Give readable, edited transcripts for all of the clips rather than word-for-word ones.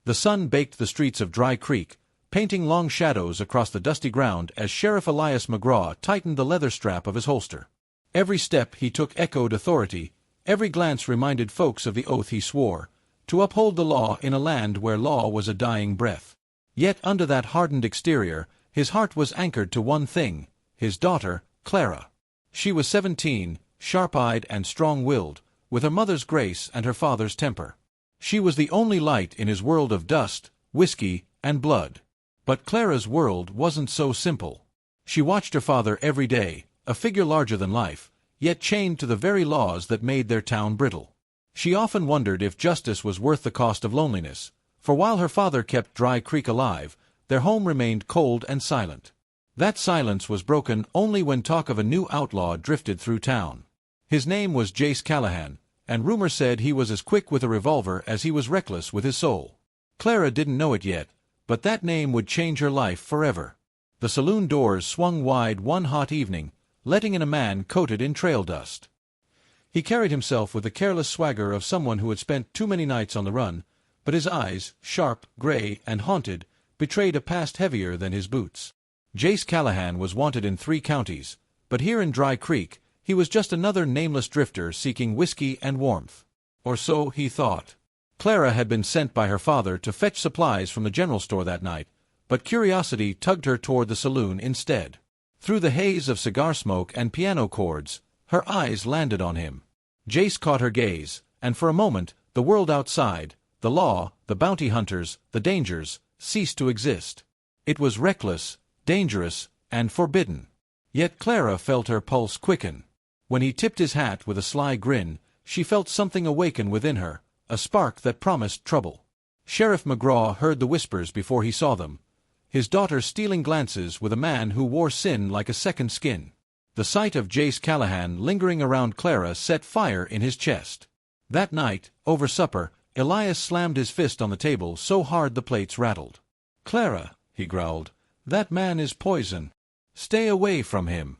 The sun baked the streets of Dry Creek, painting long shadows across the dusty ground as Sheriff Elias McGraw tightened the leather strap of his holster. Every step he took echoed authority, every glance reminded folks of the oath he swore, to uphold the law in a land where law was a dying breath. Yet under that hardened exterior, his heart was anchored to one thing: his daughter, Clara. She was 17, sharp-eyed and strong-willed, with her mother's grace and her father's temper. She was the only light in his world of dust, whiskey, and blood. But Clara's world wasn't so simple. She watched her father every day, a figure larger than life, yet chained to the very laws that made their town brittle. She often wondered if justice was worth the cost of loneliness, for while her father kept Dry Creek alive, their home remained cold and silent. That silence was broken only when talk of a new outlaw drifted through town. His name was Jace Callahan, and rumor said he was as quick with a revolver as he was reckless with his soul. Clara didn't know it yet, but that name would change her life forever. The saloon doors swung wide one hot evening, letting in a man coated in trail dust. He carried himself with the careless swagger of someone who had spent too many nights on the run, but his eyes, sharp, gray, and haunted, betrayed a past heavier than his boots. Jace Callahan was wanted in 3 counties, but here in Dry Creek, he was just another nameless drifter seeking whiskey and warmth. Or so he thought. Clara had been sent by her father to fetch supplies from the general store that night, but curiosity tugged her toward the saloon instead. Through the haze of cigar smoke and piano chords, her eyes landed on him. Jace caught her gaze, and for a moment, the world outside, the law, the bounty hunters, the dangers, ceased to exist. It was reckless, dangerous, and forbidden. Yet Clara felt her pulse quicken. When he tipped his hat with a sly grin, she felt something awaken within her, a spark that promised trouble. Sheriff McGraw heard the whispers before he saw them, his daughter stealing glances with a man who wore sin like a second skin. The sight of Jace Callahan lingering around Clara set fire in his chest. That night, over supper, Elias slammed his fist on the table so hard the plates rattled. "Clara," he growled, "that man is poison. Stay away from him.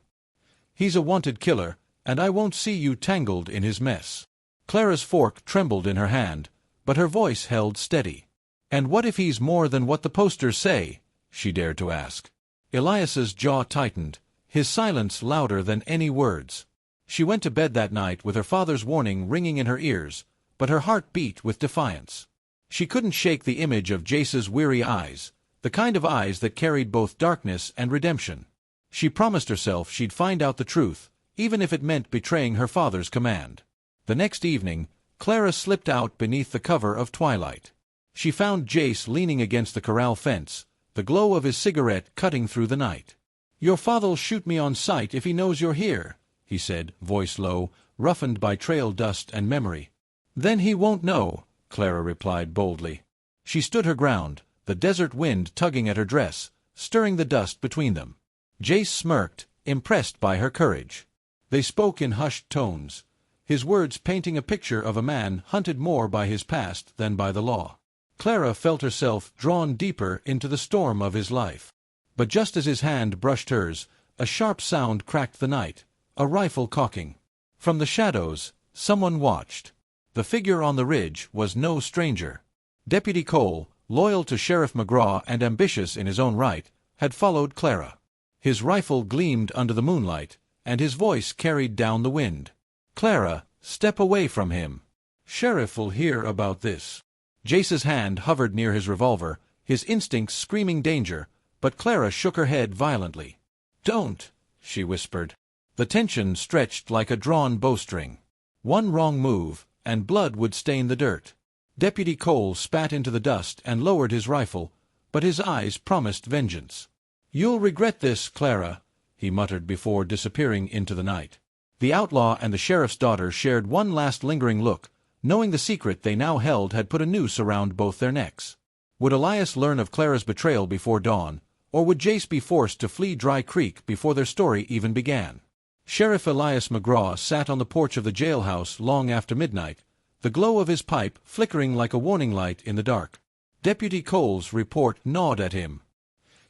He's a wanted killer, and I won't see you tangled in his mess." Clara's fork trembled in her hand, but her voice held steady. "And what if he's more than what the posters say?" she dared to ask. Elias's jaw tightened, his silence louder than any words. She went to bed that night with her father's warning ringing in her ears, but her heart beat with defiance. She couldn't shake the image of Jace's weary eyes, the kind of eyes that carried both darkness and redemption. She promised herself she'd find out the truth, even if it meant betraying her father's command. The next evening, Clara slipped out beneath the cover of twilight. She found Jace leaning against the corral fence, the glow of his cigarette cutting through the night. "Your father'll shoot me on sight if he knows you're here," he said, voice low, roughened by trail dust and memory. "Then he won't know," Clara replied boldly. She stood her ground, the desert wind tugging at her dress, stirring the dust between them. Jace smirked, impressed by her courage. They spoke in hushed tones, his words painting a picture of a man hunted more by his past than by the law. Clara felt herself drawn deeper into the storm of his life. But just as his hand brushed hers, a sharp sound cracked the night, a rifle cocking. From the shadows, someone watched. The figure on the ridge was no stranger. Deputy Cole, loyal to Sheriff McGraw and ambitious in his own right, had followed Clara. His rifle gleamed under the moonlight, and his voice carried down the wind. "Clara, step away from him. Sheriff will hear about this." Jace's hand hovered near his revolver, his instincts screaming danger, but Clara shook her head violently. "Don't," she whispered. The tension stretched like a drawn bowstring. One wrong move, and blood would stain the dirt. Deputy Cole spat into the dust and lowered his rifle, but his eyes promised vengeance. "You'll regret this, Clara," he muttered before disappearing into the night. The outlaw and the sheriff's daughter shared one last lingering look, knowing the secret they now held had put a noose around both their necks. Would Elias learn of Clara's betrayal before dawn, or would Jace be forced to flee Dry Creek before their story even began? Sheriff Elias McGraw sat on the porch of the jailhouse long after midnight, the glow of his pipe flickering like a warning light in the dark. Deputy Cole's report gnawed at him.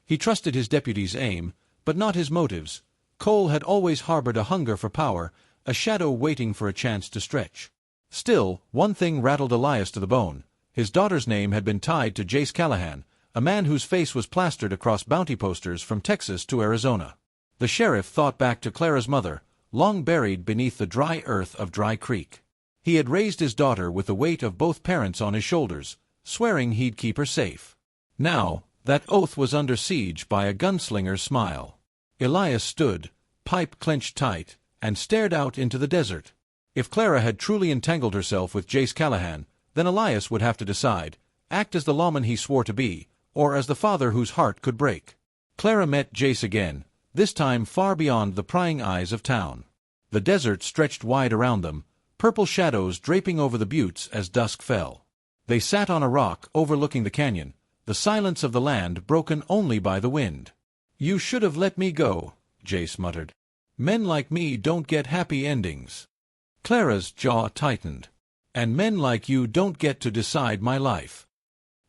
He trusted his deputy's aim, but not his motives. Cole had always harbored a hunger for power, a shadow waiting for a chance to stretch. Still, one thing rattled Elias to the bone. His daughter's name had been tied to Jace Callahan, a man whose face was plastered across bounty posters from Texas to Arizona. The sheriff thought back to Clara's mother, long buried beneath the dry earth of Dry Creek. He had raised his daughter with the weight of both parents on his shoulders, swearing he'd keep her safe. Now, that oath was under siege by a gunslinger's smile. Elias stood, pipe clenched tight, and stared out into the desert. If Clara had truly entangled herself with Jace Callahan, then Elias would have to decide, act as the lawman he swore to be, or as the father whose heart could break. Clara met Jace again, this time far beyond the prying eyes of town. The desert stretched wide around them, purple shadows draping over the buttes as dusk fell. They sat on a rock overlooking the canyon, the silence of the land broken only by the wind. "You should have let me go," Jace muttered. "Men like me don't get happy endings." Clara's jaw tightened. "And men like you don't get to decide my life."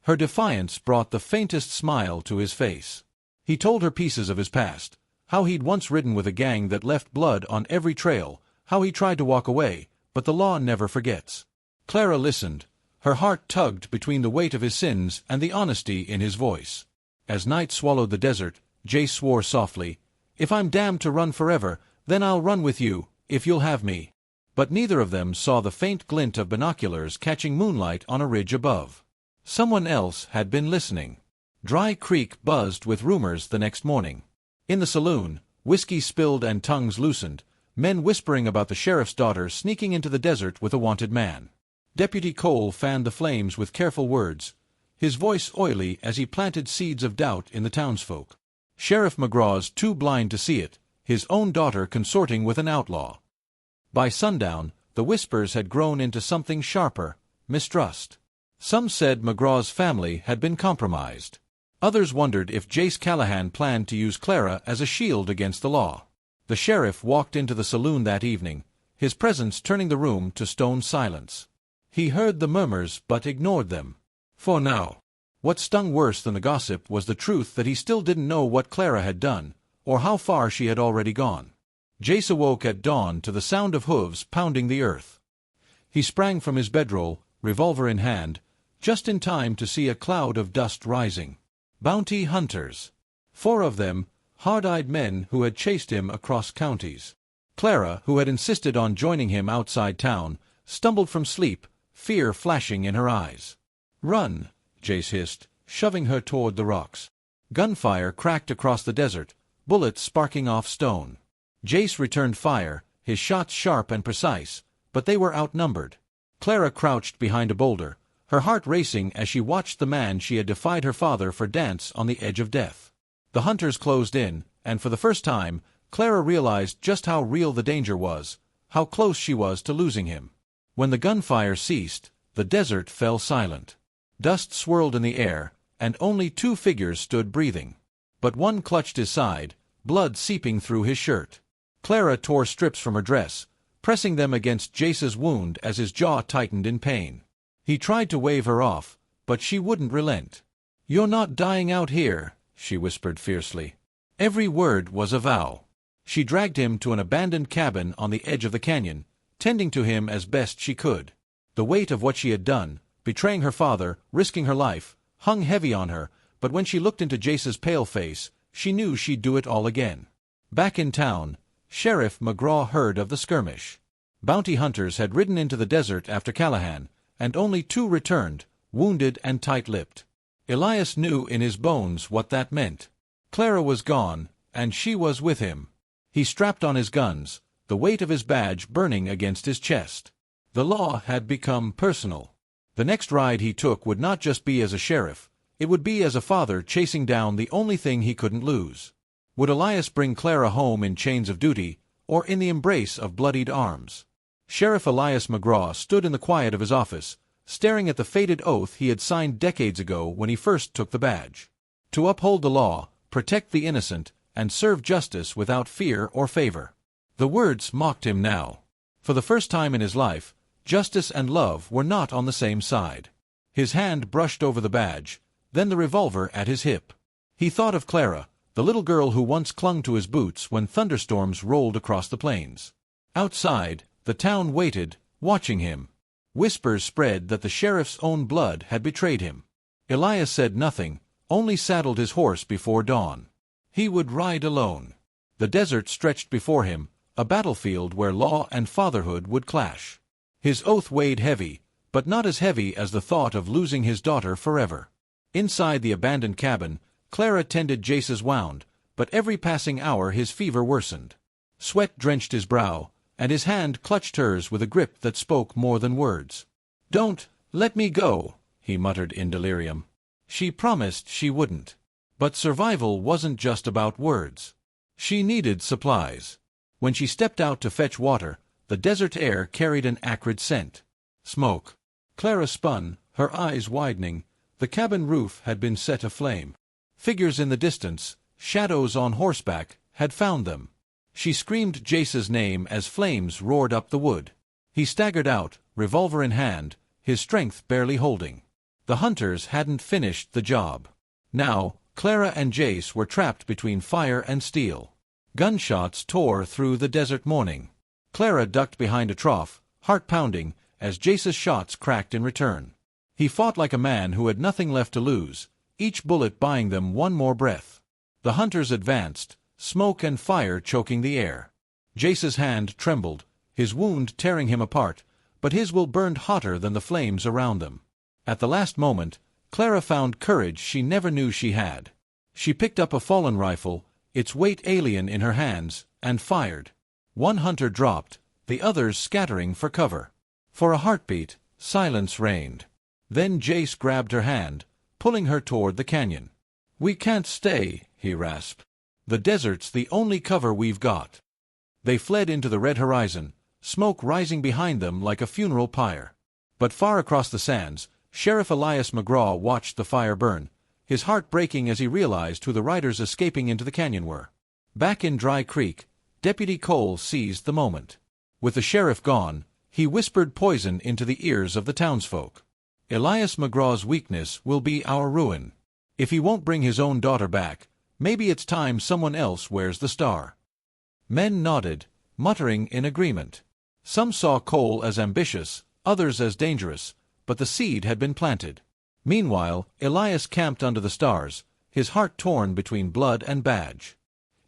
Her defiance brought the faintest smile to his face. He told her pieces of his past, how he'd once ridden with a gang that left blood on every trail, how he tried to walk away, but the law never forgets. Clara listened, her heart tugged between the weight of his sins and the honesty in his voice. As night swallowed the desert, Jace swore softly, "If I'm damned to run forever, then I'll run with you, if you'll have me." But neither of them saw the faint glint of binoculars catching moonlight on a ridge above. Someone else had been listening. Dry Creek buzzed with rumors the next morning. In the saloon, whiskey spilled and tongues loosened, men whispering about the sheriff's daughter sneaking into the desert with a wanted man. Deputy Cole fanned the flames with careful words, his voice oily as he planted seeds of doubt in the townsfolk. Sheriff McGraw's too blind to see it, his own daughter consorting with an outlaw. By sundown, the whispers had grown into something sharper, mistrust. Some said McGraw's family had been compromised. Others wondered if Jace Callahan planned to use Clara as a shield against the law. The sheriff walked into the saloon that evening, his presence turning the room to stone silence. He heard the murmurs but ignored them. For now. What stung worse than the gossip was the truth that he still didn't know what Clara had done, or how far she had already gone. Jace awoke at dawn to the sound of hooves pounding the earth. He sprang from his bedroll, revolver in hand, just in time to see a cloud of dust rising. Bounty hunters. 4 of them, hard-eyed men who had chased him across counties. Clara, who had insisted on joining him outside town, stumbled from sleep, fear flashing in her eyes. "Run," Jace hissed, shoving her toward the rocks. Gunfire cracked across the desert, bullets sparking off stone. Jace returned fire, his shots sharp and precise, but they were outnumbered. Clara crouched behind a boulder, her heart racing as she watched the man she had defied her father for dance on the edge of death. The hunters closed in, and for the first time, Clara realized just how real the danger was, how close she was to losing him. When the gunfire ceased, the desert fell silent. Dust swirled in the air, and only 2 figures stood breathing. But one clutched his side, blood seeping through his shirt. Clara tore strips from her dress, pressing them against Jace's wound as his jaw tightened in pain. He tried to wave her off, but she wouldn't relent. "You're not dying out here," she whispered fiercely. Every word was a vow. She dragged him to an abandoned cabin on the edge of the canyon, tending to him as best she could. The weight of what she had done, betraying her father, risking her life, hung heavy on her, but when she looked into Jace's pale face, she knew she'd do it all again. Back in town, Sheriff McGraw heard of the skirmish. Bounty hunters had ridden into the desert after Callahan, and only 2 returned, wounded and tight-lipped. Elias knew in his bones what that meant. Clara was gone, and she was with him. He strapped on his guns, the weight of his badge burning against his chest. The law had become personal. The next ride he took would not just be as a sheriff, it would be as a father chasing down the only thing he couldn't lose. Would Elias bring Clara home in chains of duty, or in the embrace of bloodied arms? Sheriff Elias McGraw stood in the quiet of his office, staring at the faded oath he had signed decades ago when he first took the badge. To uphold the law, protect the innocent, and serve justice without fear or favor. The words mocked him now. For the first time in his life, justice and love were not on the same side. His hand brushed over the badge, then the revolver at his hip. He thought of Clara, the little girl who once clung to his boots when thunderstorms rolled across the plains. Outside, the town waited, watching him. Whispers spread that the sheriff's own blood had betrayed him. Elias said nothing, only saddled his horse before dawn. He would ride alone. The desert stretched before him, a battlefield where law and fatherhood would clash. His oath weighed heavy, but not as heavy as the thought of losing his daughter forever. Inside the abandoned cabin, Clara tended Jace's wound, but every passing hour his fever worsened. Sweat drenched his brow, and his hand clutched hers with a grip that spoke more than words. "Don't let me go," he muttered in delirium. She promised she wouldn't. But survival wasn't just about words. She needed supplies. When she stepped out to fetch water, the desert air carried an acrid scent. Smoke. Clara spun, her eyes widening. The cabin roof had been set aflame. Figures in the distance, shadows on horseback, had found them. She screamed Jace's name as flames roared up the wood. He staggered out, revolver in hand, his strength barely holding. The hunters hadn't finished the job. Now, Clara and Jace were trapped between fire and steel. Gunshots tore through the desert morning. Clara ducked behind a trough, heart pounding, as Jace's shots cracked in return. He fought like a man who had nothing left to lose, each bullet buying them one more breath. The hunters advanced, smoke and fire choking the air. Jace's hand trembled, his wound tearing him apart, but his will burned hotter than the flames around them. At the last moment, Clara found courage she never knew she had. She picked up a fallen rifle, its weight alien in her hands, and fired. One hunter dropped, the others scattering for cover. For a heartbeat, silence reigned. Then Jace grabbed her hand, pulling her toward the canyon. "We can't stay," he rasped. "The desert's the only cover we've got." They fled into the red horizon, smoke rising behind them like a funeral pyre. But far across the sands, Sheriff Elias McGraw watched the fire burn, his heart breaking as he realized who the riders escaping into the canyon were. Back in Dry Creek, Deputy Cole seized the moment. With the sheriff gone, he whispered poison into the ears of the townsfolk. "Elias McGraw's weakness will be our ruin. If he won't bring his own daughter back, maybe it's time someone else wears the star." Men nodded, muttering in agreement. Some saw Cole as ambitious, others as dangerous, but the seed had been planted. Meanwhile, Elias camped under the stars, his heart torn between blood and badge.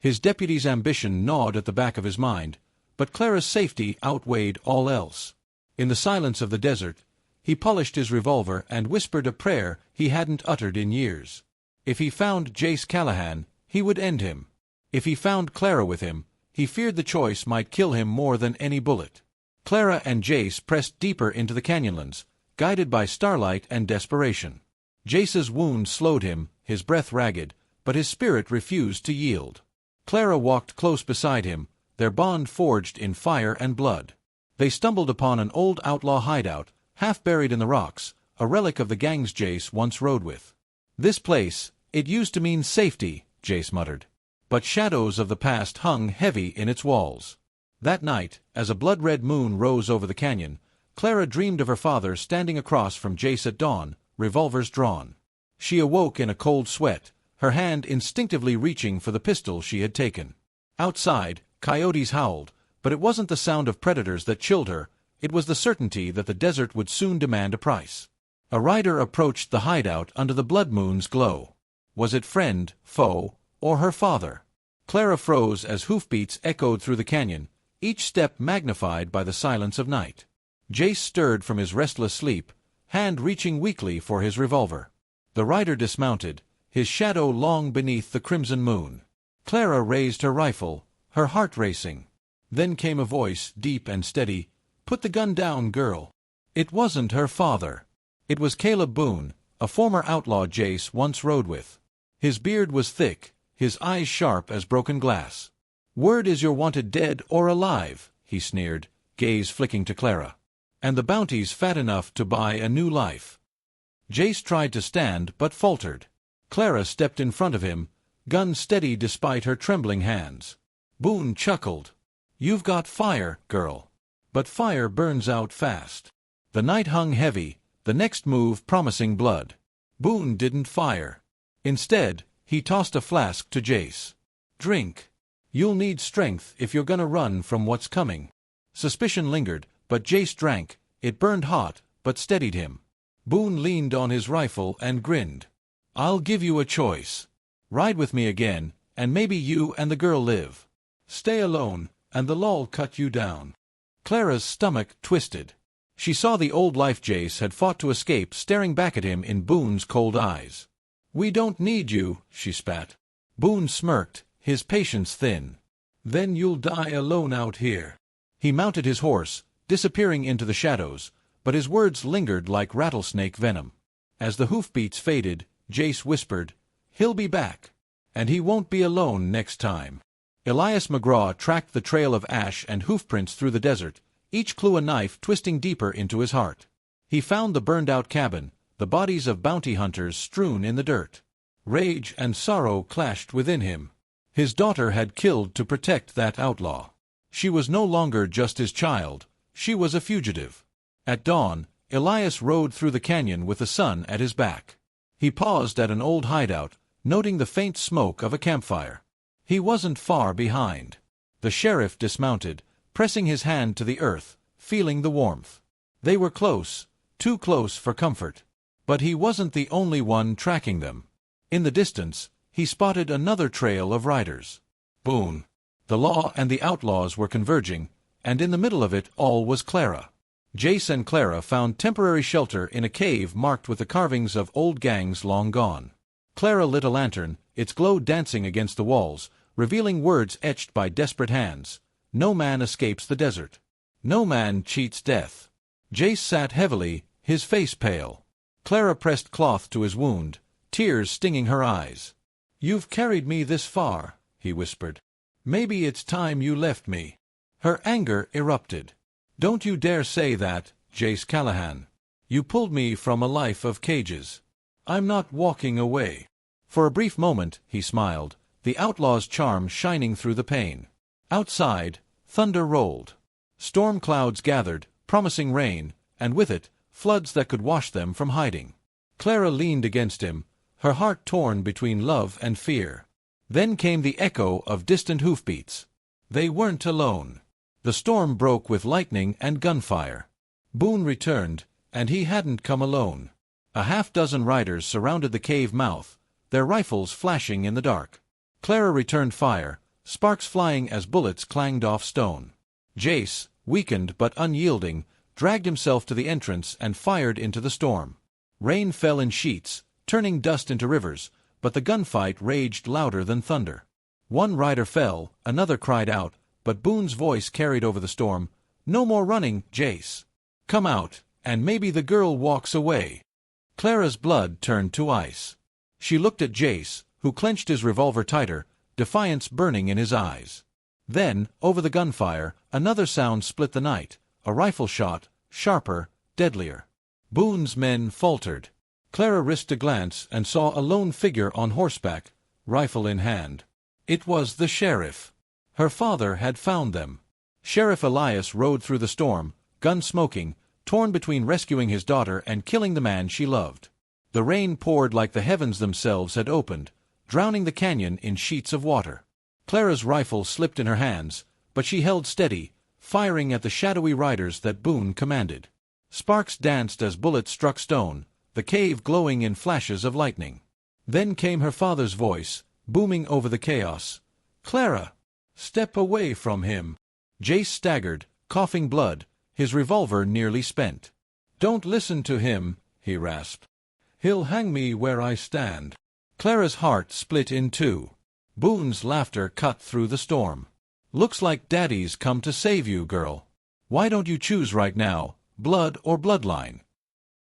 His deputy's ambition gnawed at the back of his mind, but Clara's safety outweighed all else. In the silence of the desert, he polished his revolver and whispered a prayer he hadn't uttered in years. If he found Jace Callahan, he would end him. If he found Clara with him, he feared the choice might kill him more than any bullet. Clara and Jace pressed deeper into the canyonlands, guided by starlight and desperation. Jace's wound slowed him, his breath ragged, but his spirit refused to yield. Clara walked close beside him, their bond forged in fire and blood. They stumbled upon an old outlaw hideout, half buried in the rocks, a relic of the gangs Jace once rode with. "This place, it used to mean safety," Jace muttered. But shadows of the past hung heavy in its walls. That night, as a blood-red moon rose over the canyon, Clara dreamed of her father standing across from Jace at dawn, revolvers drawn. She awoke in a cold sweat, her hand instinctively reaching for the pistol she had taken. Outside, coyotes howled, but it wasn't the sound of predators that chilled her, it was the certainty that the desert would soon demand a price. A rider approached the hideout under the blood moon's glow. Was it friend, foe, or her father? Clara froze as hoofbeats echoed through the canyon, each step magnified by the silence of night. Jace stirred from his restless sleep, hand reaching weakly for his revolver. The rider dismounted, his shadow long beneath the crimson moon. Clara raised her rifle, her heart racing. Then came a voice, deep and steady, "Put the gun down, girl." It wasn't her father. It was Caleb Boone, a former outlaw Jace once rode with. His beard was thick, his eyes sharp as broken glass. "Word is you're wanted dead or alive," he sneered, gaze flicking to Clara. "And the bounty's fat enough to buy a new life." Jace tried to stand but faltered. Clara stepped in front of him, gun steady despite her trembling hands. Boone chuckled. "You've got fire, girl. But fire burns out fast." The night hung heavy, the next move promising blood. Boone didn't fire. Instead, he tossed a flask to Jace. "Drink. You'll need strength if you're gonna run from what's coming." Suspicion lingered, but Jace drank, It burned hot, but steadied him. Boone leaned on his rifle and grinned. "I'll give you a choice. Ride with me again, and maybe you and the girl live. Stay alone, and the law'll cut you down." Clara's stomach twisted. She saw the old life Jace had fought to escape staring back at him in Boone's cold eyes. "We don't need you," she spat. Boone smirked, his patience thin. "Then you'll die alone out here." He mounted his horse, disappearing into the shadows, but his words lingered like rattlesnake venom. As the hoofbeats faded, Jace whispered, "He'll be back. And he won't be alone next time." Elias McGraw tracked the trail of ash and hoofprints through the desert, each clue a knife twisting deeper into his heart. He found the burned-out cabin, the bodies of bounty hunters strewn in the dirt. Rage and sorrow clashed within him. His daughter had killed to protect that outlaw. She was no longer just his child, she was a fugitive. At dawn, Elias rode through the canyon with the sun at his back. He paused at an old hideout, noting the faint smoke of a campfire. He wasn't far behind. The sheriff dismounted, pressing his hand to the earth, feeling the warmth. They were close, too close for comfort. But he wasn't the only one tracking them. In the distance, he spotted another trail of riders. Boone. The law and the outlaws were converging, and in the middle of it all was Clara. Jace and Clara found temporary shelter in a cave marked with the carvings of old gangs long gone. Clara lit a lantern, its glow dancing against the walls, revealing words etched by desperate hands. "No man escapes the desert. No man cheats death." Jace sat heavily, his face pale. Clara pressed cloth to his wound, tears stinging her eyes. "You've carried me this far," he whispered. "Maybe it's time you left me." Her anger erupted. "Don't you dare say that, Jace Callahan. You pulled me from a life of cages. I'm not walking away." For a brief moment, he smiled, the outlaw's charm shining through the pain. Outside, thunder rolled. Storm clouds gathered, promising rain, and with it, floods that could wash them from hiding. Clara leaned against him, her heart torn between love and fear. Then came the echo of distant hoofbeats. They weren't alone. The storm broke with lightning and gunfire. Boone returned, and he hadn't come alone. A half-dozen riders surrounded the cave mouth, their rifles flashing in the dark. Clara returned fire, sparks flying as bullets clanged off stone. Jace, weakened but unyielding, dragged himself to the entrance and fired into the storm. Rain fell in sheets, turning dust into rivers, but the gunfight raged louder than thunder. One rider fell, another cried out, but Boone's voice carried over the storm. "No more running, Jace. Come out, and maybe the girl walks away." Clara's blood turned to ice. She looked at Jace, who clenched his revolver tighter, defiance burning in his eyes. Then, over the gunfire, another sound split the night, a rifle shot, sharper, deadlier. Boone's men faltered. Clara risked a glance and saw a lone figure on horseback, rifle in hand. It was the sheriff. Her father had found them. Sheriff Elias rode through the storm, gun smoking, torn between rescuing his daughter and killing the man she loved. The rain poured like the heavens themselves had opened, drowning the canyon in sheets of water. Clara's rifle slipped in her hands, but she held steady, firing at the shadowy riders that Boone commanded. Sparks danced as bullets struck stone, the cave glowing in flashes of lightning. Then came her father's voice, booming over the chaos. "Clara! Step away from him!" Jace staggered, coughing blood, his revolver nearly spent. "Don't listen to him," he rasped. "He'll hang me where I stand." Clara's heart split in two. Boone's laughter cut through the storm. "Looks like Daddy's come to save you, girl. Why don't you choose right now, blood or bloodline?"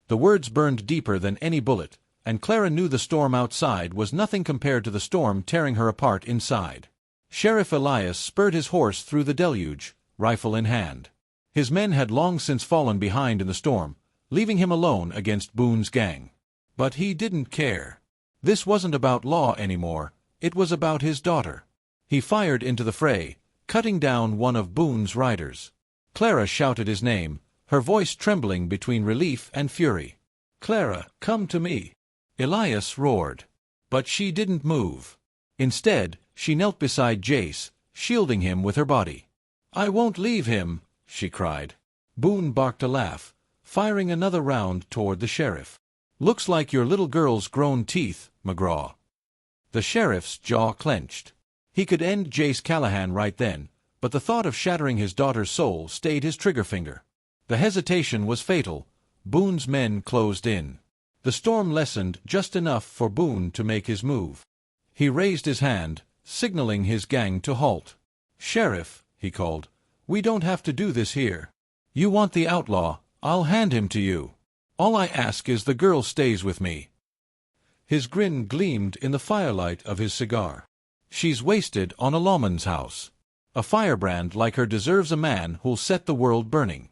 The words burned deeper than any bullet, and Clara knew the storm outside was nothing compared to the storm tearing her apart inside. Sheriff Elias spurred his horse through the deluge, rifle in hand. His men had long since fallen behind in the storm, leaving him alone against Boone's gang. But he didn't care. This wasn't about law anymore, it was about his daughter. He fired into the fray, cutting down one of Boone's riders. Clara shouted his name, her voice trembling between relief and fury. "Clara, come to me!" Elias roared. But she didn't move. Instead, she knelt beside Jace, shielding him with her body. "I won't leave him," she cried. Boone barked a laugh, firing another round toward the sheriff. "Looks like your little girl's grown teeth, McGraw." The sheriff's jaw clenched. He could end Jace Callahan right then, but the thought of shattering his daughter's soul stayed his trigger finger. The hesitation was fatal. Boone's men closed in. The storm lessened just enough for Boone to make his move. He raised his hand, signaling his gang to halt. "Sheriff," he called, "we don't have to do this here. You want the outlaw, I'll hand him to you. All I ask is the girl stays with me." His grin gleamed in the firelight of his cigar. "She's wasted on a lawman's house. A firebrand like her deserves a man who'll set the world burning."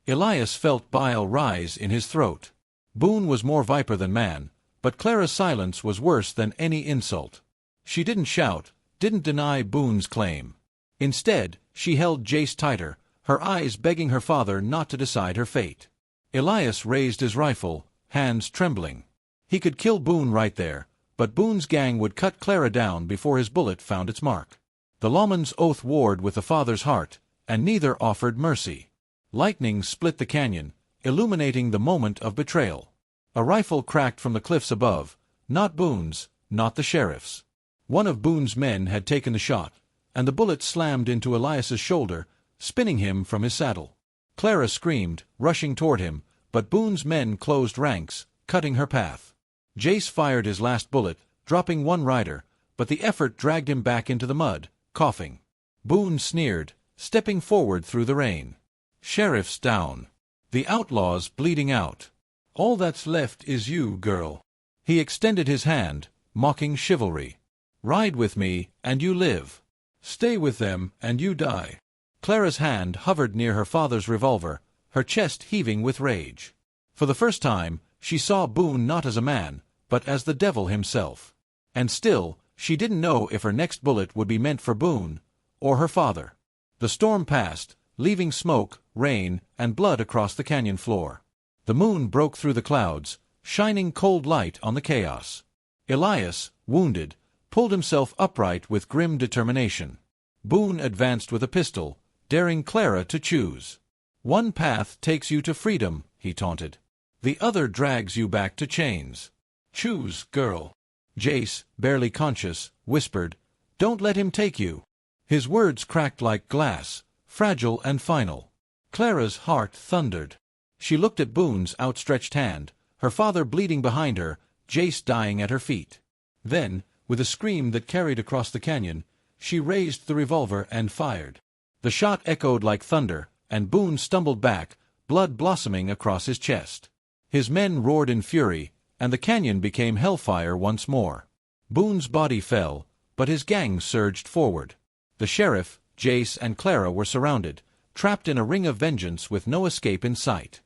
Elias felt bile rise in his throat. Boone was more viper than man, but Clara's silence was worse than any insult. She didn't shout, didn't deny Boone's claim. Instead, she held Jace tighter, her eyes begging her father not to decide her fate. Elias raised his rifle, hands trembling. He could kill Boone right there, but Boone's gang would cut Clara down before his bullet found its mark. The lawman's oath warred with the father's heart, and neither offered mercy. Lightning split the canyon, illuminating the moment of betrayal. A rifle cracked from the cliffs above, not Boone's, not the sheriff's. One of Boone's men had taken the shot, and the bullet slammed into Elias's shoulder, spinning him from his saddle. Clara screamed, rushing toward him, but Boone's men closed ranks, cutting her path. Jace fired his last bullet, dropping one rider, but the effort dragged him back into the mud, coughing. Boone sneered, stepping forward through the rain. "Sheriff's down. The outlaw's bleeding out. All that's left is you, girl." He extended his hand, mocking chivalry. "Ride with me, and you live. Stay with them, and you die." Clara's hand hovered near her father's revolver, her chest heaving with rage. For the first time, she saw Boone not as a man, but as the devil himself. And still, she didn't know if her next bullet would be meant for Boone, or her father. The storm passed, leaving smoke, rain, and blood across the canyon floor. The moon broke through the clouds, shining cold light on the chaos. Elias, wounded, pulled himself upright with grim determination. Boone advanced with a pistol, daring Clara to choose. "One path takes you to freedom," he taunted. "The other drags you back to chains. Choose, girl." Jace, barely conscious, whispered, "Don't let him take you." His words cracked like glass, fragile and final. Clara's heart thundered. She looked at Boone's outstretched hand, her father bleeding behind her, Jace dying at her feet. Then, with a scream that carried across the canyon, she raised the revolver and fired. The shot echoed like thunder, and Boone stumbled back, blood blossoming across his chest. His men roared in fury, and the canyon became hellfire once more. Boone's body fell, but his gang surged forward. The sheriff, Jace, and Clara were surrounded, trapped in a ring of vengeance with no escape in sight.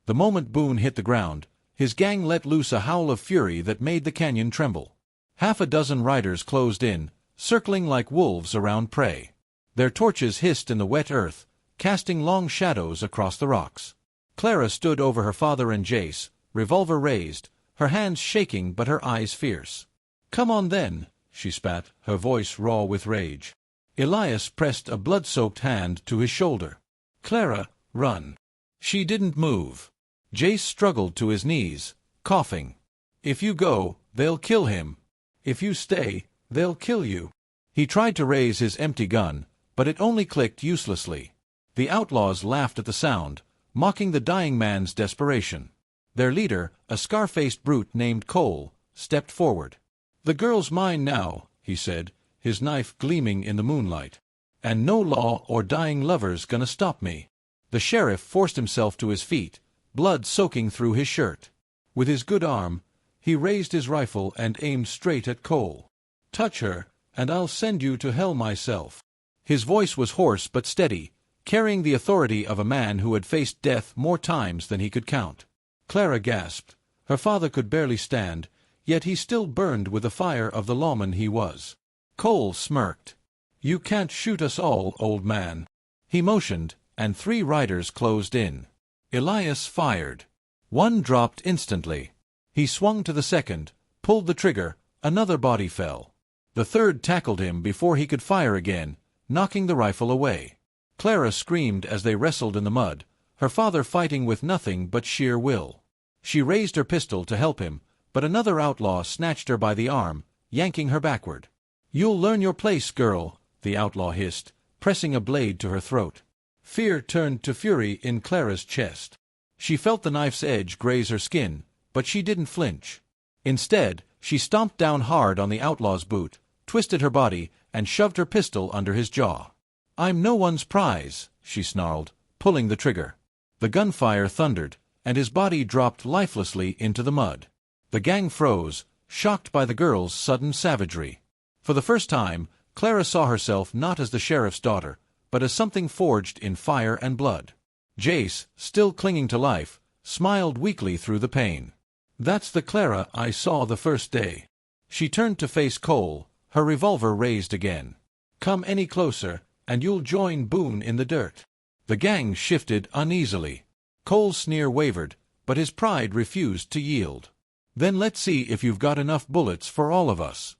The moment Boone hit the ground, his gang let loose a howl of fury that made the canyon tremble. Half a dozen riders closed in, circling like wolves around prey. Their torches hissed in the wet earth, casting long shadows across the rocks. Clara stood over her father and Jace, revolver raised, her hands shaking but her eyes fierce. "Come on then," she spat, her voice raw with rage. Elias pressed a blood-soaked hand to his shoulder. "Clara, run." She didn't move. Jace struggled to his knees, coughing. "If you go, they'll kill him. If you stay, they'll kill you." He tried to raise his empty gun, but it only clicked uselessly. The outlaws laughed at the sound, mocking the dying man's desperation. Their leader, a scar-faced brute named Cole, stepped forward. "The girl's mine now," he said, his knife gleaming in the moonlight. "And no law or dying lover's gonna stop me." The sheriff forced himself to his feet, blood soaking through his shirt. With his good arm, he raised his rifle and aimed straight at Cole. "Touch her, and I'll send you to hell myself." His voice was hoarse but steady, carrying the authority of a man who had faced death more times than he could count. Clara gasped. Her father could barely stand, yet he still burned with the fire of the lawman he was. Cole smirked. "You can't shoot us all, old man." He motioned, and 3 riders closed in. Elias fired. One dropped instantly. He swung to the second, pulled the trigger, another body fell. The third tackled him before he could fire again, knocking the rifle away. Clara screamed as they wrestled in the mud, her father fighting with nothing but sheer will. She raised her pistol to help him, but another outlaw snatched her by the arm, yanking her backward. "You'll learn your place, girl," the outlaw hissed, pressing a blade to her throat. Fear turned to fury in Clara's chest. She felt the knife's edge graze her skin, but she didn't flinch. Instead, she stomped down hard on the outlaw's boot, twisted her body, and shoved her pistol under his jaw. "I'm no one's prize," she snarled, pulling the trigger. The gunfire thundered, and his body dropped lifelessly into the mud. The gang froze, shocked by the girl's sudden savagery. For the first time, Clara saw herself not as the sheriff's daughter, but as something forged in fire and blood. Jace, still clinging to life, smiled weakly through the pain. "That's the Clara I saw the first day." She turned to face Cole, her revolver raised again. "Come any closer, and you'll join Boone in the dirt." The gang shifted uneasily. Cole's sneer wavered, but his pride refused to yield. "Then let's see if you've got enough bullets for all of us."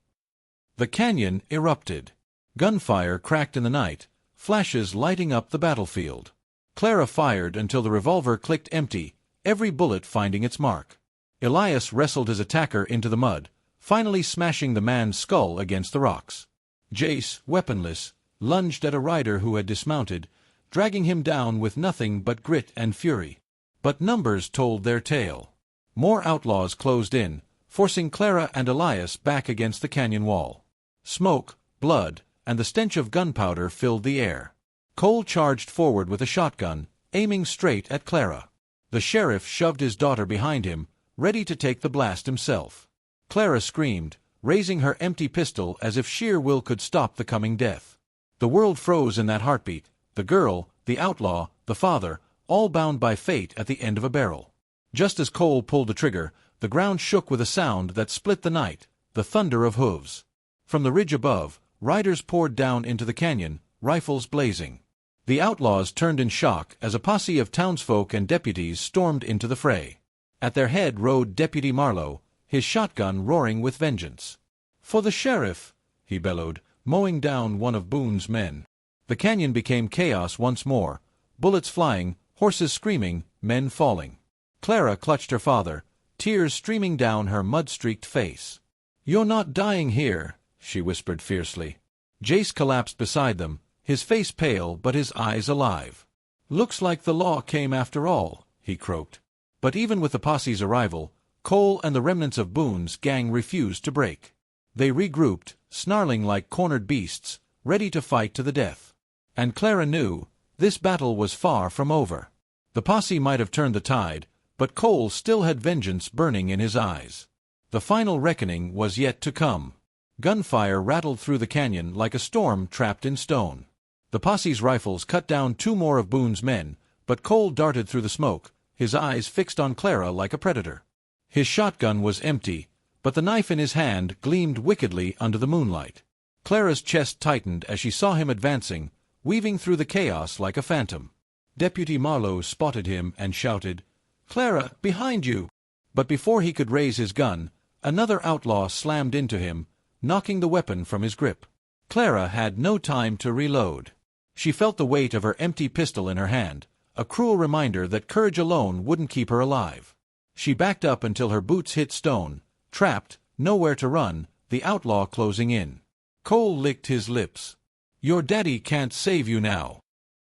The canyon erupted. Gunfire cracked in the night, flashes lighting up the battlefield. Clara fired until the revolver clicked empty, every bullet finding its mark. Elias wrestled his attacker into the mud, finally smashing the man's skull against the rocks. Jace, weaponless, lunged at a rider who had dismounted, dragging him down with nothing but grit and fury. But numbers told their tale. More outlaws closed in, forcing Clara and Elias back against the canyon wall. Smoke, blood, and the stench of gunpowder filled the air. Cole charged forward with a shotgun, aiming straight at Clara. The sheriff shoved his daughter behind him, ready to take the blast himself. Clara screamed, raising her empty pistol as if sheer will could stop the coming death. The world froze in that heartbeat, the girl, the outlaw, the father, all bound by fate at the end of a barrel. Just as Cole pulled the trigger, the ground shook with a sound that split the night, the thunder of hooves. From the ridge above, riders poured down into the canyon, rifles blazing. The outlaws turned in shock as a posse of townsfolk and deputies stormed into the fray. At their head rode Deputy Marlowe, his shotgun roaring with vengeance. "For the sheriff!" he bellowed, mowing down one of Boone's men. The canyon became chaos once more, bullets flying, horses screaming, men falling. Clara clutched her father, tears streaming down her mud-streaked face. "You're not dying here," she whispered fiercely. Jace collapsed beside them, his face pale but his eyes alive. "Looks like the law came after all," he croaked. But even with the posse's arrival, Cole and the remnants of Boone's gang refused to break. They regrouped, snarling like cornered beasts, ready to fight to the death. And Clara knew, this battle was far from over. The posse might have turned the tide, but Cole still had vengeance burning in his eyes. The final reckoning was yet to come. Gunfire rattled through the canyon like a storm trapped in stone. The posse's rifles cut down 2 more of Boone's men, but Cole darted through the smoke, his eyes fixed on Clara like a predator. His shotgun was empty, but the knife in his hand gleamed wickedly under the moonlight. Clara's chest tightened as she saw him advancing, weaving through the chaos like a phantom. Deputy Marlowe spotted him and shouted, "Clara, behind you!" But before he could raise his gun, another outlaw slammed into him, knocking the weapon from his grip. Clara had no time to reload. She felt the weight of her empty pistol in her hand, a cruel reminder that courage alone wouldn't keep her alive. She backed up until her boots hit stone, trapped, nowhere to run, the outlaw closing in. Cole licked his lips. "Your daddy can't save you now."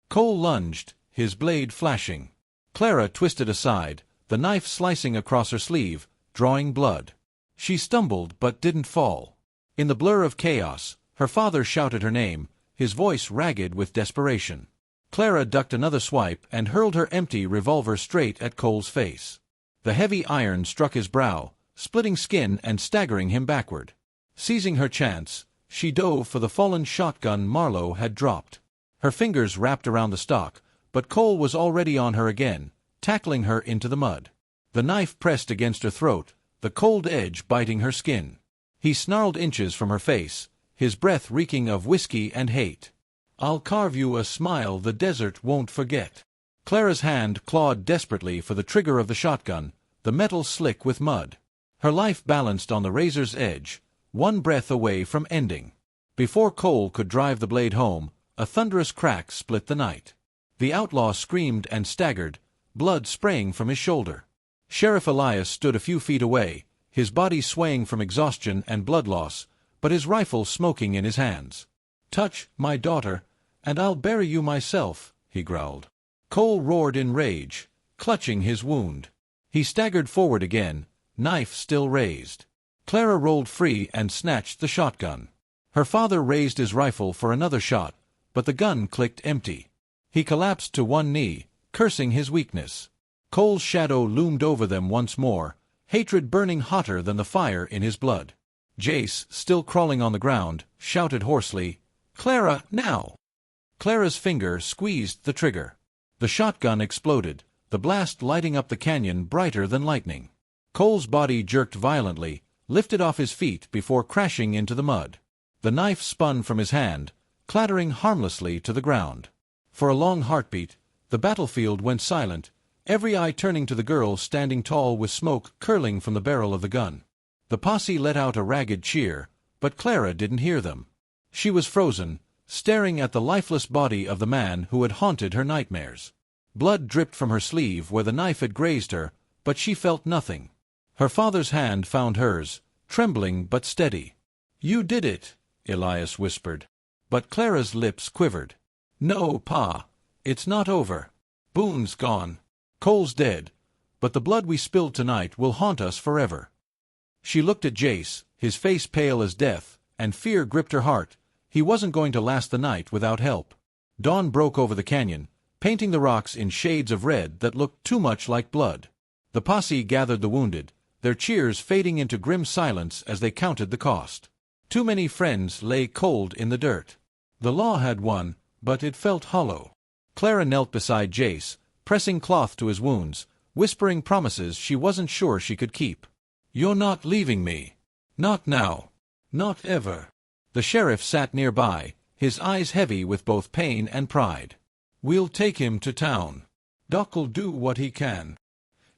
Cole lunged, his blade flashing. Clara twisted aside, the knife slicing across her sleeve, drawing blood. She stumbled but didn't fall. In the blur of chaos, her father shouted her name, his voice ragged with desperation. Clara ducked another swipe and hurled her empty revolver straight at Cole's face. The heavy iron struck his brow, splitting skin and staggering him backward. Seizing her chance, she dove for the fallen shotgun Marlowe had dropped. Her fingers wrapped around the stock, but Cole was already on her again, tackling her into the mud. The knife pressed against her throat, the cold edge biting her skin. He snarled inches from her face, his breath reeking of whiskey and hate. "I'll carve you a smile the desert won't forget." Clara's hand clawed desperately for the trigger of the shotgun, the metal slick with mud. Her life balanced on the razor's edge, one breath away from ending. Before Cole could drive the blade home, a thunderous crack split the night. The outlaw screamed and staggered, blood spraying from his shoulder. Sheriff Elias stood a few feet away, his body swaying from exhaustion and blood loss, but his rifle smoking in his hands. "Touch my daughter, and I'll bury you myself," he growled. Cole roared in rage, clutching his wound. He staggered forward again, knife still raised. Clara rolled free and snatched the shotgun. Her father raised his rifle for another shot, but the gun clicked empty. He collapsed to one knee, cursing his weakness. Cole's shadow loomed over them once more, hatred burning hotter than the fire in his blood. Jace, still crawling on the ground, shouted hoarsely, "Clara, now!" Clara's finger squeezed the trigger. The shotgun exploded, the blast lighting up the canyon brighter than lightning. Cole's body jerked violently, lifted off his feet before crashing into the mud. The knife spun from his hand, clattering harmlessly to the ground. For a long heartbeat, the battlefield went silent, every eye turning to the girl standing tall with smoke curling from the barrel of the gun. The posse let out a ragged cheer, but Clara didn't hear them. She was frozen, staring at the lifeless body of the man who had haunted her nightmares. Blood dripped from her sleeve where the knife had grazed her, but she felt nothing. Her father's hand found hers, trembling but steady. "You did it," Elias whispered. But Clara's lips quivered. "No, Pa. It's not over. Boone's gone. Cole's dead. But the blood we spilled tonight will haunt us forever." She looked at Jace, his face pale as death, and fear gripped her heart. He wasn't going to last the night without help. Dawn broke over the canyon, painting the rocks in shades of red that looked too much like blood. The posse gathered the wounded, their cheers fading into grim silence as they counted the cost. Too many friends lay cold in the dirt. The law had won, but it felt hollow. Clara knelt beside Jace, pressing cloth to his wounds, whispering promises she wasn't sure she could keep. "You're not leaving me. Not now. Not ever." The sheriff sat nearby, his eyes heavy with both pain and pride. "We'll take him to town. Doc'll do what he can."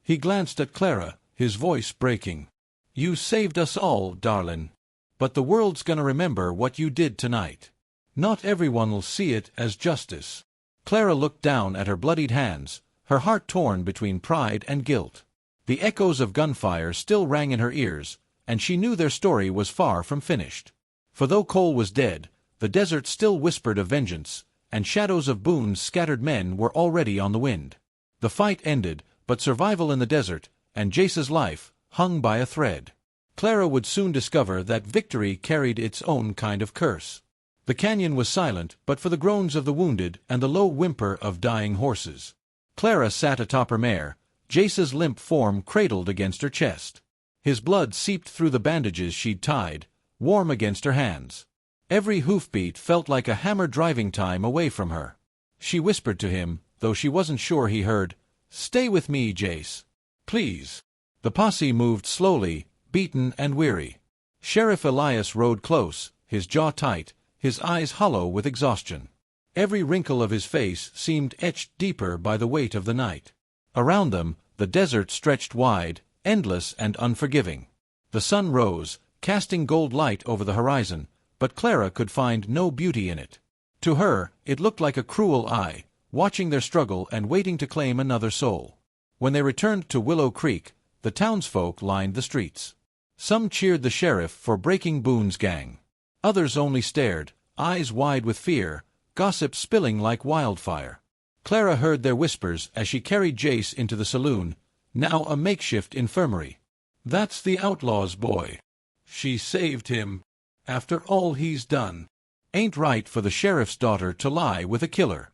He glanced at Clara, his voice breaking. "You saved us all, darlin'. But the world's gonna remember what you did tonight. Not everyone'll see it as justice." Clara looked down at her bloodied hands, her heart torn between pride and guilt. The echoes of gunfire still rang in her ears, and she knew their story was far from finished. For though Cole was dead, the desert still whispered of vengeance, and shadows of Boone's scattered men were already on the wind. The fight ended, but survival in the desert, and Jace's life, hung by a thread. Clara would soon discover that victory carried its own kind of curse. The canyon was silent but for the groans of the wounded and the low whimper of dying horses. Clara sat atop her mare, Jace's limp form cradled against her chest. His blood seeped through the bandages she'd tied, warm against her hands. Every hoofbeat felt like a hammer driving time away from her. She whispered to him, though she wasn't sure he heard, "Stay with me, Jace. Please." The posse moved slowly, beaten and weary. Sheriff Elias rode close, his jaw tight, his eyes hollow with exhaustion. Every wrinkle of his face seemed etched deeper by the weight of the night. Around them, the desert stretched wide, endless and unforgiving. The sun rose, casting gold light over the horizon, but Clara could find no beauty in it. To her, it looked like a cruel eye, watching their struggle and waiting to claim another soul. When they returned to Willow Creek, the townsfolk lined the streets. Some cheered the sheriff for breaking Boone's gang. Others only stared, eyes wide with fear, gossip spilling like wildfire. Clara heard their whispers as she carried Jace into the saloon, now a makeshift infirmary. "That's the outlaw's boy. She saved him. After all he's done. Ain't right for the sheriff's daughter to lie with a killer."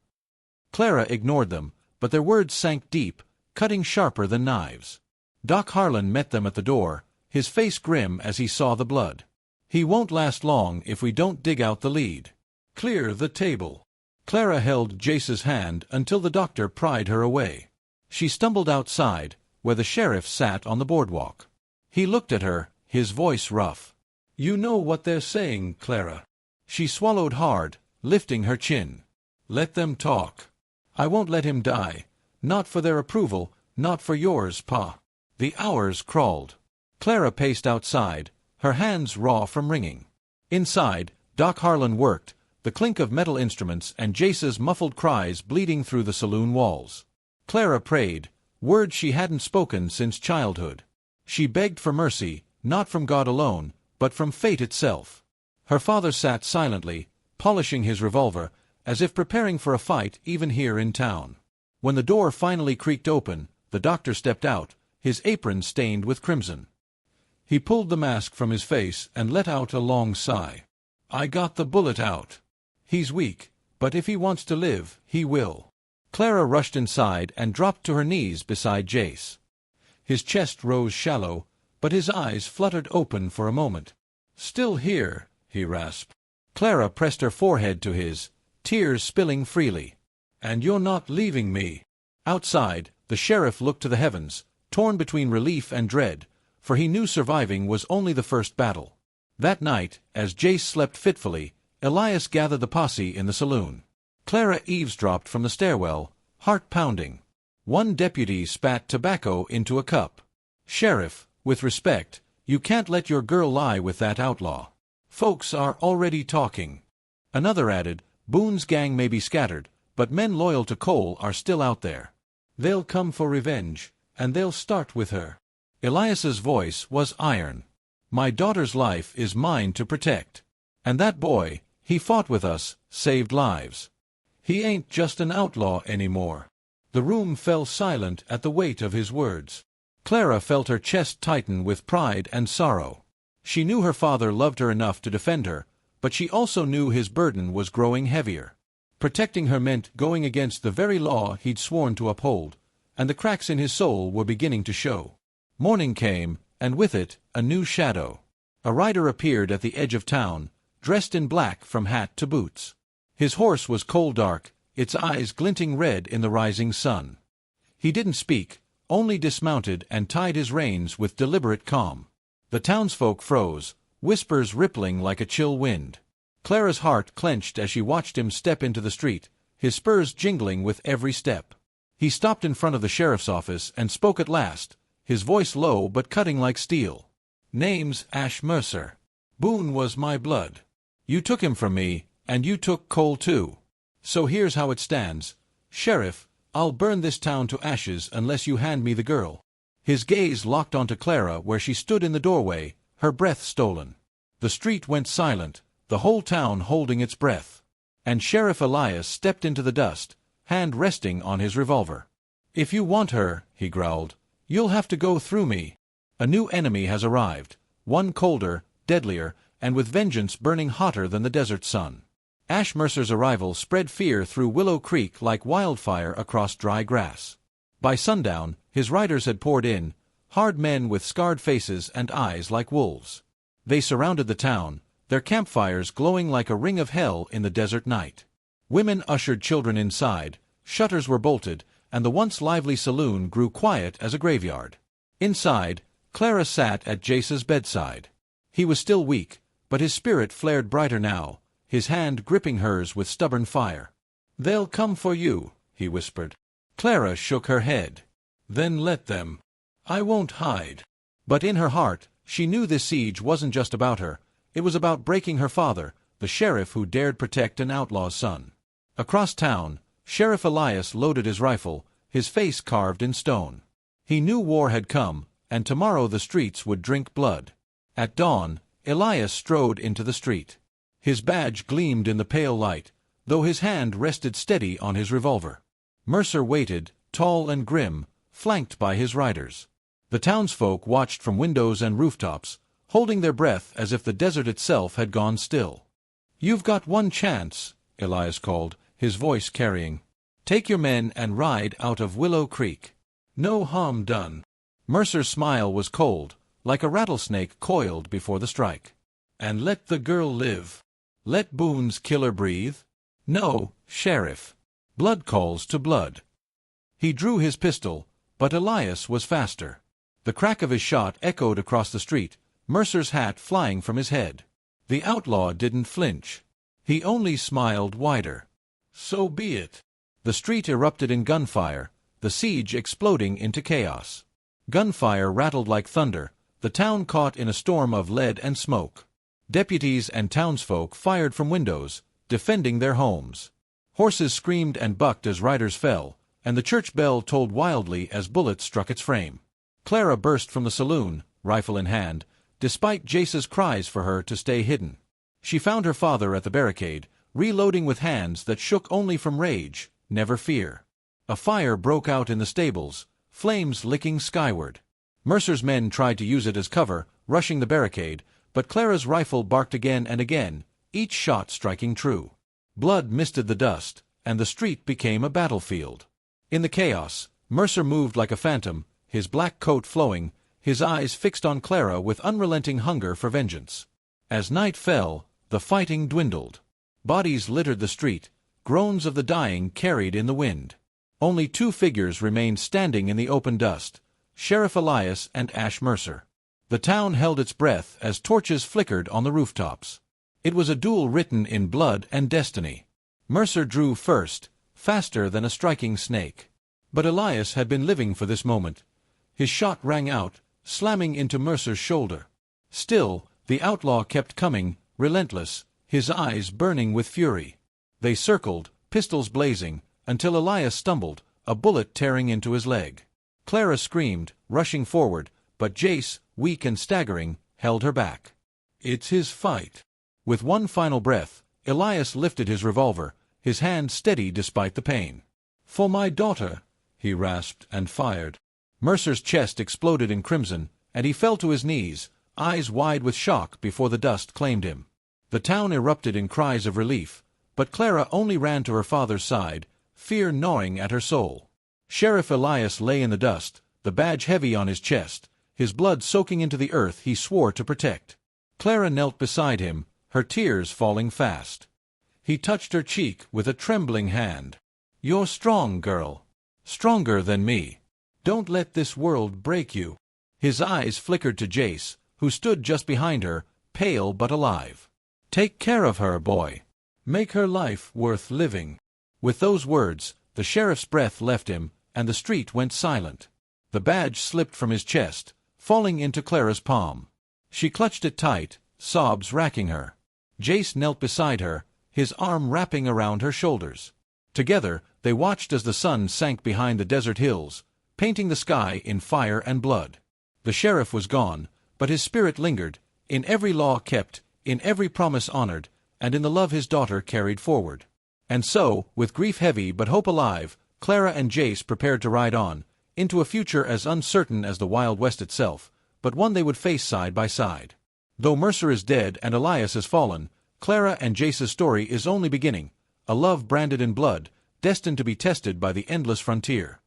Clara ignored them, but their words sank deep, cutting sharper than knives. Doc Harlan met them at the door, his face grim as he saw the blood. "He won't last long if we don't dig out the lead. Clear the table." Clara held Jace's hand until the doctor pried her away. She stumbled outside, where the sheriff sat on the boardwalk. He looked at her, his voice rough. "You know what they're saying, Clara." She swallowed hard, lifting her chin. "Let them talk. I won't let him die. Not for their approval, not for yours, Pa." The hours crawled. Clara paced outside, her hands raw from wringing. Inside, Doc Harlan worked, the clink of metal instruments and Jace's muffled cries bleeding through the saloon walls. Clara prayed, words she hadn't spoken since childhood. She begged for mercy, not from God alone, but from fate itself. Her father sat silently, polishing his revolver, as if preparing for a fight even here in town. When the door finally creaked open, the doctor stepped out, his apron stained with crimson. He pulled the mask from his face and let out a long sigh. "I got the bullet out. He's weak, but if he wants to live, he will." Clara rushed inside and dropped to her knees beside Jace. His chest rose shallow, but his eyes fluttered open for a moment. "Still here," he rasped. Clara pressed her forehead to his, tears spilling freely. "And you're not leaving me." Outside, the sheriff looked to the heavens, torn between relief and dread, for he knew surviving was only the first battle. That night, as Jace slept fitfully, Elias gathered the posse in the saloon. Clara eavesdropped from the stairwell, heart pounding. One deputy spat tobacco into a cup. "Sheriff, with respect, you can't let your girl lie with that outlaw. Folks are already talking." Another added, "Boone's gang may be scattered, but men loyal to Cole are still out there. They'll come for revenge, and they'll start with her." Elias's voice was iron. "My daughter's life is mine to protect. And that boy, he fought with us, saved lives. He ain't just an outlaw anymore." The room fell silent at the weight of his words. Clara felt her chest tighten with pride and sorrow. She knew her father loved her enough to defend her, but she also knew his burden was growing heavier. Protecting her meant going against the very law he'd sworn to uphold, and the cracks in his soul were beginning to show. Morning came, and with it, a new shadow. A rider appeared at the edge of town, dressed in black from hat to boots. His horse was coal-dark, its eyes glinting red in the rising sun. He didn't speak, only dismounted and tied his reins with deliberate calm. The townsfolk froze, whispers rippling like a chill wind. Clara's heart clenched as she watched him step into the street, his spurs jingling with every step. He stopped in front of the sheriff's office and spoke at last, his voice low but cutting like steel. "Name's Ash Mercer. Boone was my blood. You took him from me, and you took Cole too. So here's how it stands. Sheriff, I'll burn this town to ashes unless you hand me the girl." His gaze locked onto Clara where she stood in the doorway, her breath stolen. The street went silent, the whole town holding its breath. And Sheriff Elias stepped into the dust, hand resting on his revolver. "If you want her," he growled, "you'll have to go through me. A new enemy has arrived, one colder, deadlier, and with vengeance burning hotter than the desert sun." Ash Mercer's arrival spread fear through Willow Creek like wildfire across dry grass. By sundown, his riders had poured in, hard men with scarred faces and eyes like wolves. They surrounded the town, their campfires glowing like a ring of hell in the desert night. Women ushered children inside, shutters were bolted, and the once lively saloon grew quiet as a graveyard. Inside, Clara sat at Jace's bedside. He was still weak, but his spirit flared brighter now, his hand gripping hers with stubborn fire. "They'll come for you," he whispered. Clara shook her head. "Then let them. I won't hide." But in her heart, she knew this siege wasn't just about her, it was about breaking her father, the sheriff who dared protect an outlaw's son. Across town, Sheriff Elias loaded his rifle, his face carved in stone. He knew war had come, and tomorrow the streets would drink blood. At dawn, Elias strode into the street. His badge gleamed in the pale light, though his hand rested steady on his revolver. Mercer waited, tall and grim, flanked by his riders. The townsfolk watched from windows and rooftops, holding their breath as if the desert itself had gone still. "You've got one chance," Elias called, his voice carrying. "Take your men and ride out of Willow Creek. No harm done." Mercer's smile was cold, like a rattlesnake coiled before the strike. "And let the girl live. Let Boone's killer breathe? No, Sheriff. Blood calls to blood." He drew his pistol, but Elias was faster. The crack of his shot echoed across the street, Mercer's hat flying from his head. The outlaw didn't flinch. He only smiled wider. "So be it." The street erupted in gunfire, the siege exploding into chaos. Gunfire rattled like thunder, the town caught in a storm of lead and smoke. Deputies and townsfolk fired from windows, defending their homes. Horses screamed and bucked as riders fell, and the church bell tolled wildly as bullets struck its frame. Clara burst from the saloon, rifle in hand, despite Jace's cries for her to stay hidden. She found her father at the barricade, reloading with hands that shook only from rage, never fear. A fire broke out in the stables, flames licking skyward. Mercer's men tried to use it as cover, rushing the barricade, but Clara's rifle barked again and again, each shot striking true. Blood misted the dust, and the street became a battlefield. In the chaos, Mercer moved like a phantom, his black coat flowing, his eyes fixed on Clara with unrelenting hunger for vengeance. As night fell, the fighting dwindled. Bodies littered the street, groans of the dying carried in the wind. Only two figures remained standing in the open dust, Sheriff Elias and Ash Mercer. The town held its breath as torches flickered on the rooftops. It was a duel written in blood and destiny. Mercer drew first, faster than a striking snake. But Elias had been living for this moment. His shot rang out, slamming into Mercer's shoulder. Still, the outlaw kept coming, relentless, his eyes burning with fury. They circled, pistols blazing, until Elias stumbled, a bullet tearing into his leg. Clara screamed, rushing forward, but Jace, weak and staggering, held her back. It's his fight. With one final breath, Elias lifted his revolver, his hand steady despite the pain. For my daughter, he rasped and fired. Mercer's chest exploded in crimson, and he fell to his knees, eyes wide with shock before the dust claimed him. The town erupted in cries of relief, but Clara only ran to her father's side, fear gnawing at her soul. Sheriff Elias lay in the dust, the badge heavy on his chest, his blood soaking into the earth he swore to protect. Clara knelt beside him, her tears falling fast. He touched her cheek with a trembling hand. "You're strong, girl. Stronger than me. Don't let this world break you." His eyes flickered to Jace, who stood just behind her, pale but alive. "Take care of her, boy. Make her life worth living." With those words, the sheriff's breath left him, and the street went silent. The badge slipped from his chest, falling into Clara's palm. She clutched it tight, sobs racking her. Jace knelt beside her, his arm wrapping around her shoulders. Together, they watched as the sun sank behind the desert hills, painting the sky in fire and blood. The sheriff was gone, but his spirit lingered, in every law kept, in every promise honored, and in the love his daughter carried forward. And so, with grief heavy but hope alive, Clara and Jace prepared to ride on, into a future as uncertain as the Wild West itself, but one they would face side by side. Though Mercer is dead and Elias has fallen, Clara and Jace's story is only beginning, a love branded in blood, destined to be tested by the endless frontier.